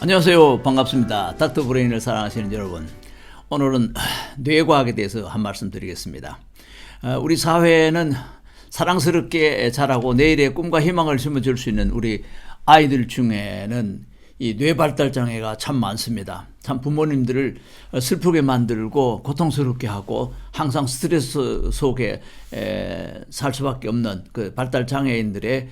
안녕하세요. 반갑습니다. 닥터 브레인을 사랑하시는 여러분, 오늘은 뇌과학에 대해서 한 말씀 드리겠습니다. 우리 사회는 사랑스럽게 자라고 내일의 꿈과 희망을 심어줄 수 있는 우리 아이들 중에는 이 뇌발달 장애가 참 많습니다. 참 부모님들을 슬프게 만들고 고통스럽게 하고 항상 스트레스 속에 살 수밖에 없는 그 발달 장애인들의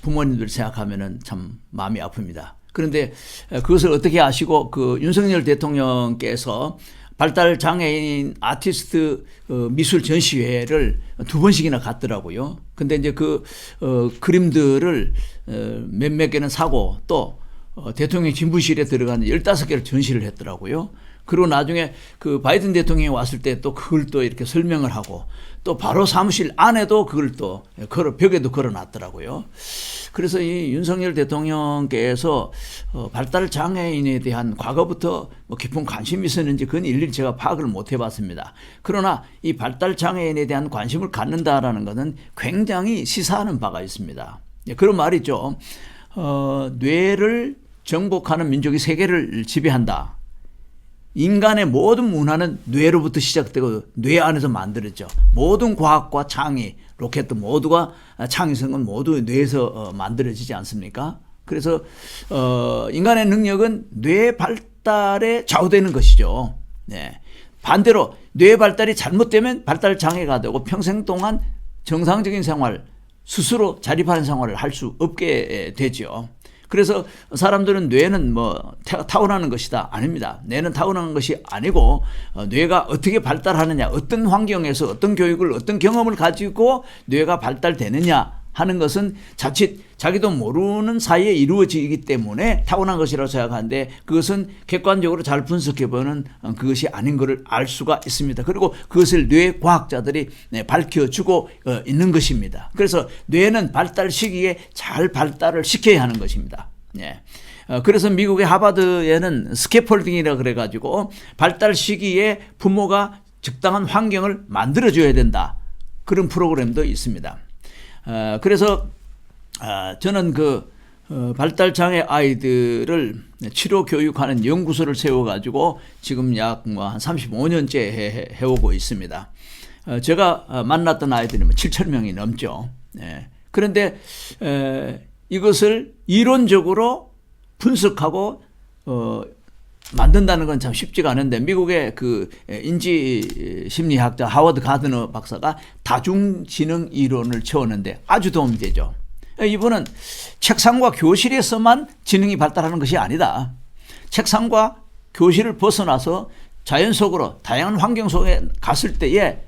부모님들 생각하면은 참 마음이 아픕니다. 그런데 그것을 어떻게 아시고 윤석열 대통령께서 발달 장애인 아티스트 미술 전시회를 2번씩이나 갔더라고요. 근데 이제 그림들을 몇몇 개는 사고 또 대통령 진부실에 들어가는 15개를 전시를 했더라고요. 그리고 나중에 바이든 대통령이 왔을 때 또 그걸 또 이렇게 설명을 하고 또 바로 사무실 안에도 그걸 또 벽에도 걸어놨더라고요. 그래서 이 윤석열 대통령께서 발달 장애인에 대한 과거부터 깊은 관심이 있었는지 그건 일일이 제가 파악을 못 해봤습니다. 그러나 이 발달 장애인에 대한 관심을 갖는다라는 것은 굉장히 시사하는 바가 있습니다. 그런 말이 있죠. 뇌를 정복하는 민족이 세계를 지배한다. 인간의 모든 문화는 뇌로부터 시작되고 뇌 안에서 만들어졌죠. 모든 과학과 창의, 로켓도 모두가 창의성은 모두 뇌에서 만들어지지 않습니까? 그래서 인간의 능력은 뇌 발달에 좌우되는 것이죠. 네. 반대로 뇌 발달이 잘못되면 발달 장애가 되고 평생 동안 정상적인 생활, 스스로 자립하는 생활을 할 수 없게 되죠. 그래서 사람들은 뇌는 타고나는 것이다. 아닙니다. 뇌는 타고나는 것이 아니고 뇌가 어떻게 발달하느냐, 어떤 환경에서 어떤 교육을, 어떤 경험을 가지고 뇌가 발달되느냐 하는 것은 자칫 자기도 모르는 사이에 이루어지기 때문에 타고난 것이라고 생각하는데 그것은 객관적으로 잘 분석해보는 그것이 아닌 것을 알 수가 있습니다. 그리고 그것을 뇌과학자들이 밝혀주고 있는 것입니다. 그래서 뇌는 발달 시기에 잘 발달을 시켜야 하는 것입니다. 그래서 미국의 하버드에는 스캐폴딩이라 그래가지고 발달 시기에 부모가 적당한 환경을 만들어줘야 된다. 그런 프로그램도 있습니다. 그래서 저는 발달장애 아이들을 치료 교육하는 연구소를 세워가지고 지금 약 한 35년째 해오고 있습니다. 제가 만났던 아이들이 7,000명이 넘죠. 그런데 이것을 이론적으로 분석하고 만든다는 건 참 쉽지가 않은데 미국의 인지심리학자 하워드 가드너 박사가 다중지능 이론을 채웠는데 아주 도움이 되죠. 이분은 책상과 교실에서만 지능이 발달하는 것이 아니다. 책상과 교실을 벗어나서 자연 속으로 다양한 환경 속에 갔을 때에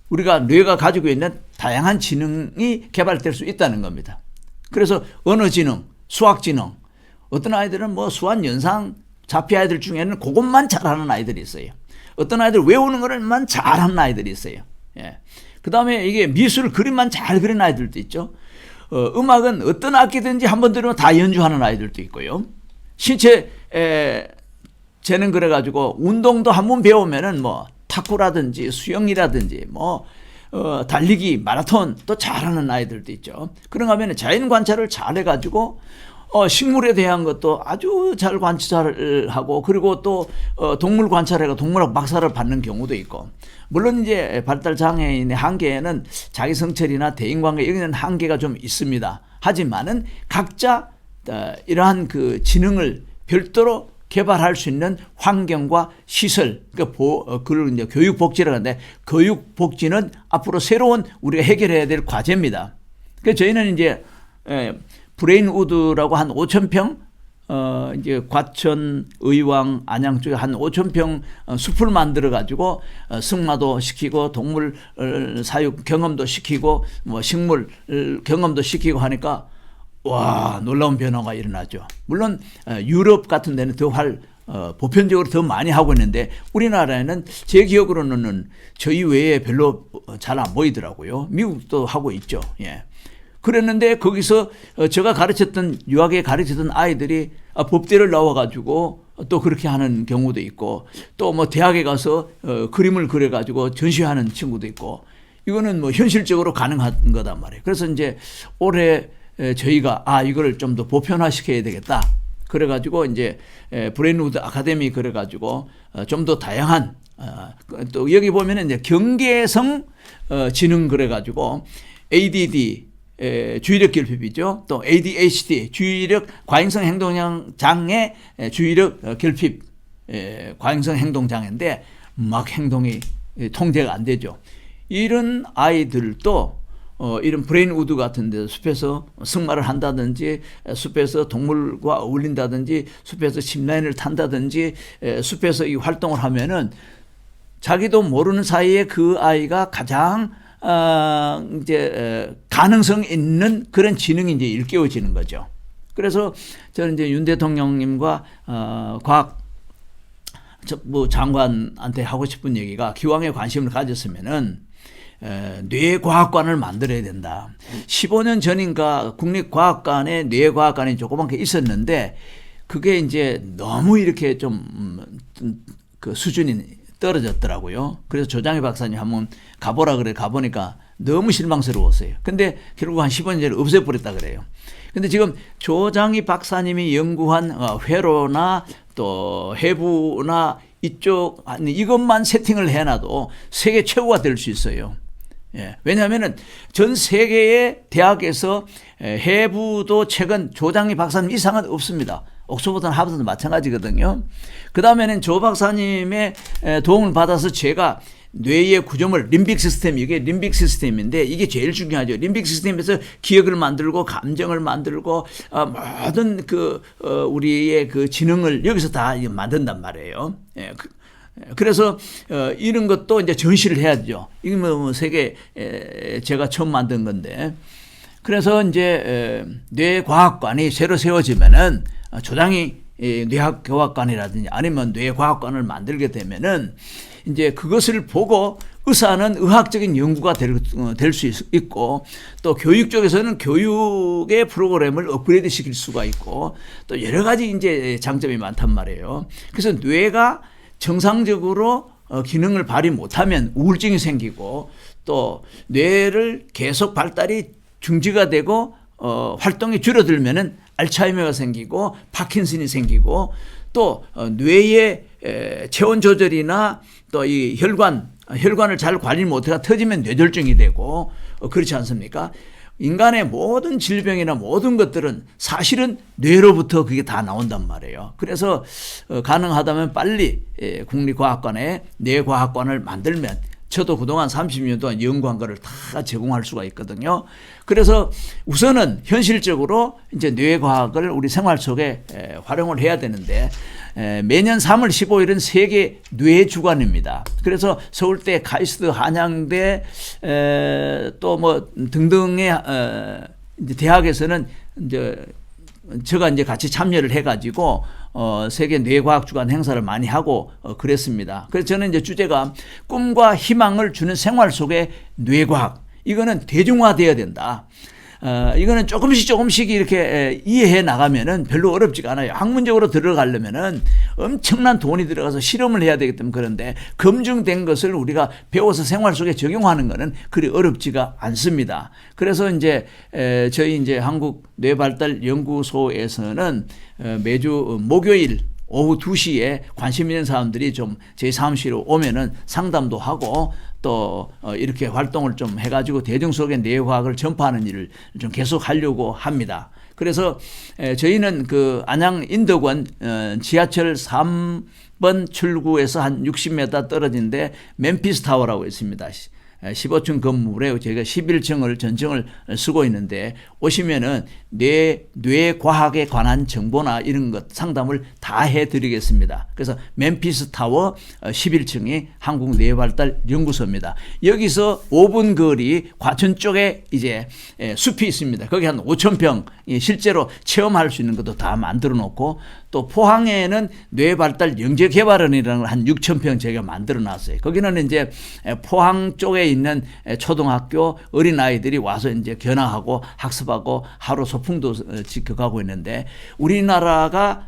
우리가 뇌가 가지고 있는 다양한 지능이 개발될 수 있다는 겁니다. 그래서 언어지능, 수학지능, 어떤 아이들은 수학 연상 자폐 아이들 중에는 그것만 잘하는 아이들이 있어요. 어떤 아이들 외우는 것만 잘하는 아이들이 있어요. 그 다음에 이게 미술 그림만 잘 그리는 아이들도 있죠. 음악은 어떤 악기든지 한번 들으면 다 연주하는 아이들도 있고요. 신체 재능 그래가지고 운동도 한번 배우면은 탁구라든지 수영이라든지 달리기, 마라톤 또 잘하는 아이들도 있죠. 그런가 하면 자연 관찰을 잘 해가지고 식물에 대한 것도 아주 잘 관찰을 하고 그리고 또 동물 관찰해가 동물학 박사를 받는 경우도 있고 물론 이제 발달 장애인의 한계에는 자기 성찰이나 대인관계 여기는 한계가 좀 있습니다. 하지만은 각자 이러한 지능을 별도로 개발할 수 있는 환경과 시설, 그걸 이제 교육복지라고 하는데 교육복지는 앞으로 새로운 우리가 해결해야 될 과제입니다. 그래서 저희는 이제 브레인우드라고 한 5,000평, 이제 과천, 의왕, 안양 쪽에 한 5,000평 숲을 만들어가지고 승마도 시키고 동물 사육 경험도 시키고 식물 경험도 시키고 하니까 와, 놀라운 변화가 일어나죠. 물론 유럽 같은 데는 더 보편적으로 더 많이 하고 있는데 우리나라에는 제 기억으로는 저희 외에 별로 잘 안 보이더라고요. 미국도 하고 있죠. 그랬는데 거기서 제가 유학에 가르쳤던 아이들이 법대를 나와가지고 또 그렇게 하는 경우도 있고 또 대학에 가서 그림을 그려가지고 전시하는 친구도 있고 이거는 현실적으로 가능한 거단 말이에요. 그래서 이제 올해 저희가 이걸 좀 더 보편화시켜야 되겠다. 그래가지고 이제 브레인우드 아카데미 그래가지고 좀 더 다양한 또 여기 보면은 이제 경계성 지능 그래가지고 ADD 주의력 결핍이죠. 또 ADHD 주의력 과잉성 행동 장애 주의력 결핍 과잉성 행동 장애인데 막 행동이 통제가 안 되죠. 이런 아이들도 이런 브레인우드 같은 데 숲에서 승마를 한다든지 숲에서 동물과 어울린다든지 숲에서 짚라인을 탄다든지 숲에서 이 활동을 하면은 자기도 모르는 사이에 그 아이가 가장 이제 가능성 있는 그런 지능이 이제 일깨워지는 거죠. 그래서 저는 이제 윤 대통령님과 과학 장관한테 하고 싶은 얘기가 기왕에 관심을 가졌으면은 뇌과학관을 만들어야 된다. 15년 전인가 국립과학관에 뇌과학관이 조그맣게 있었는데 그게 이제 너무 이렇게 좀 그 수준이 떨어졌더라고요. 그래서 조장희 박사님 한번 가보라 그래 가보니까 너무 실망스러웠어요. 근데 결국 한 15년 전에 없애버렸다 그래요. 근데 지금 조장희 박사님이 연구한 회로나 또 해부나 이쪽 이것만 세팅을 해놔도 세계 최고가 될 수 있어요. 예. 왜냐하면은 전 세계의 대학에서 해부도 최근 조장희 박사님 이상은 없습니다. 옥스퍼드나 하버드도 마찬가지거든요. 그 다음에는 조 박사님의 도움을 받아서 제가 뇌의 구조물, 림빅 시스템, 이게 림빅 시스템인데 이게 제일 중요하죠. 림빅 시스템에서 기억을 만들고 감정을 만들고 모든 우리의 그 지능을 여기서 다 만든단 말이에요. 예. 그래서 이런 것도 이제 전시를 해야 되죠. 이게 뭐 세계 제가 처음 만든 건데. 그래서 이제 뇌과학관이 새로 세워지면은 조장희 뇌학교학관이라든지 아니면 뇌과학관을 만들게 되면은 이제 그것을 보고 의사는 의학적인 연구가 될 수 있고 또 교육 쪽에서는 교육의 프로그램을 업그레이드 시킬 수가 있고 또 여러 가지 이제 장점이 많단 말이에요. 그래서 뇌가 정상적으로 기능을 발휘 못하면 우울증이 생기고 또 뇌를 계속 발달이 중지가 되고 활동이 줄어들면은 알츠하이머가 생기고 파킨슨이 생기고 또 뇌의 체온 조절이나 또 이 혈관을 잘 관리 못해서 터지면 뇌졸중이 되고 그렇지 않습니까? 인간의 모든 질병이나 모든 것들은 사실은 뇌로부터 그게 다 나온단 말이에요. 그래서 가능하다면 빨리 국립과학관에 뇌과학관을 만들면 저도 그동안 30년 동안 연구한 거를 다 제공할 수가 있거든요. 그래서 우선은 현실적으로 이제 뇌과학을 우리 생활 속에 활용을 해야 되는데 매년 3월 15일은 세계 뇌 주간입니다. 그래서 서울대, 카이스트, 한양대 또 뭐 등등의 이제 대학에서는 이제 제가 이제 같이 참여를 해가지고 세계 뇌과학 주간 행사를 많이 하고 그랬습니다. 그래서 저는 이제 주제가 꿈과 희망을 주는 생활 속의 뇌과학. 이거는 대중화되어야 된다. 이거는 조금씩 이렇게 이해해 나가면은 별로 어렵지가 않아요. 학문적으로 들어가려면은 엄청난 돈이 들어가서 실험을 해야 되기 때문에 그런데 검증된 것을 우리가 배워서 생활 속에 적용하는 거는 그리 어렵지가 않습니다. 그래서 이제 저희 이제 한국 뇌발달연구소에서는 매주 목요일 오후 2시에 관심 있는 사람들이 좀 저희 사무실로 오면은 상담도 하고 또 이렇게 활동을 좀 해가지고 대중 속에 뇌과학을 전파하는 일을 좀 계속 하려고 합니다. 그래서 저희는 그 안양 인덕원 지하철 3번 출구에서 한 60m 떨어진데 맨피스 타워라고 있습니다. 15층 건물에 저희가 11층을 전층을 쓰고 있는데 오시면은 뇌과학에 관한 정보나 이런 것 상담을 다 해드리겠습니다. 그래서 맨피스 타워 11층이 한국 뇌발달 연구소입니다. 여기서 5분 거리 과천 쪽에 이제 숲이 있습니다. 거기 한 5,000평 실제로 체험할 수 있는 것도 다 만들어 놓고 또 포항에는 뇌발달 영재개발원이라는 걸 한 6,000평 저희가 만들어 놨어요. 거기는 이제 포항 쪽에 있는 초등학교 어린아이들이 와서 이제 견학하고 학습하고 하루 소풍도 지켜가고 있는데 우리나라가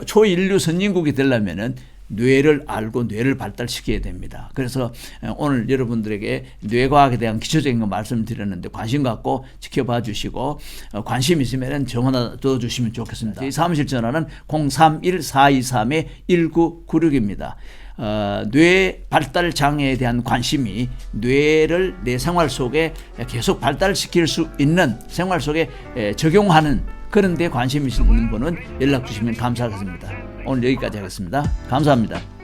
초인류 선진국이 되려면은 뇌를 알고 뇌를 발달시켜야 됩니다. 그래서 오늘 여러분들에게 뇌과학에 대한 기초적인 거 말씀드렸는데 관심 갖고 지켜봐 주시고 관심 있으면 전화 넣어주시면 좋겠습니다. 이 사무실 전화는 031-423-1996입니다. 뇌 발달 장애에 대한 관심이 뇌를 내 생활 속에 계속 발달시킬 수 있는 생활 속에 적용하는 그런 데 관심 있는 분은 연락 주시면 감사하겠습니다. 오늘 여기까지 하겠습니다. 감사합니다.